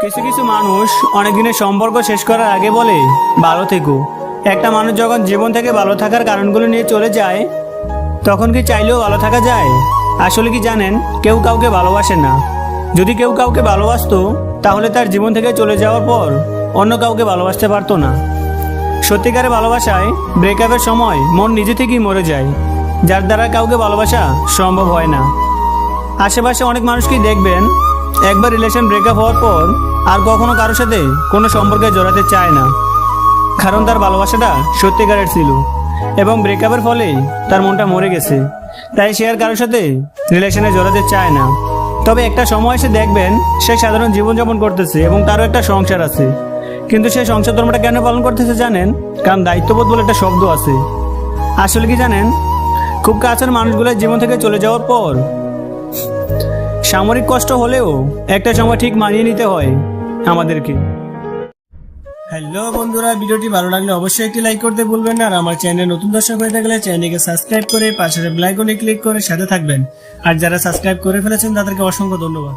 কিছু কিছু মানুষ অনেক দিনের সম্পর্ক শেষ করার আগে বলে ভালো থেকো। একটা মানুষ যখন জীবন থেকে ভালো থাকার কারণগুলো নিয়ে চলে যায়, তখন কি চাইলেও ভালো থাকা যায়? আসলে কি জানেন, কেউ কাউকে ভালোবাসে না। যদি কেউ কাউকে ভালোবাসতো, তাহলে তার জীবন থেকে চলে যাওয়ার পর অন্য কাউকে ভালোবাসতে পারতো না। সত্যিকারের ভালোবাসায় ব্রেকআপের সময় মন নিজে থেকেই মরে যায়, যার দ্বারা কাউকে ভালোবাসা সম্ভব হয় না। আশেপাশে অনেক মানুষকেই দেখবেন, একবার রিলেশন ব্রেকআপ হওয়ার পর আর কখনো কারোর সাথে কোনো সম্পর্কে জড়াতে চায় না, কারণ তার ভালোবাসাটা সত্যিকারের ছিল এবং ব্রেকআপের ফলেই তার মনটা মরে গেছে। তাই সে আর কারোর সাথে রিলেশনে জড়াতে চায় না। তবে একটা সময় এসে দেখবেন সে সাধারণ জীবনযাপন করতেছে এবং তারও একটা সংসার আছে, কিন্তু সে সংসার ধর্মটা কেন পালন করতেছে জানেন? কারণ দায়িত্ববোধ বলে একটা শব্দ আছে। আসলে কি জানেন, খুব কাছের মানুষগুলোর জীবন থেকে চলে যাওয়ার পর সামরিক কষ্ট হলেও একটা সময় ঠিক মানিয়ে নিতে হয় আমাদেরকে। হ্যালো বন্ধুরা, ভিডিওটি ভালো লাগলে অবশ্যই একটি লাইক করতে ভুলবেন না। আর আমার চ্যানেলে নতুন দর্শক হয়ে থাকলে চ্যানেলকে সাবস্ক্রাইব করে পাশের বেল আইকনে ক্লিক করে সাথে থাকবেন। আর যারা সাবস্ক্রাইব করে ফেলেছেন তাদেরকে অসংখ্য ধন্যবাদ।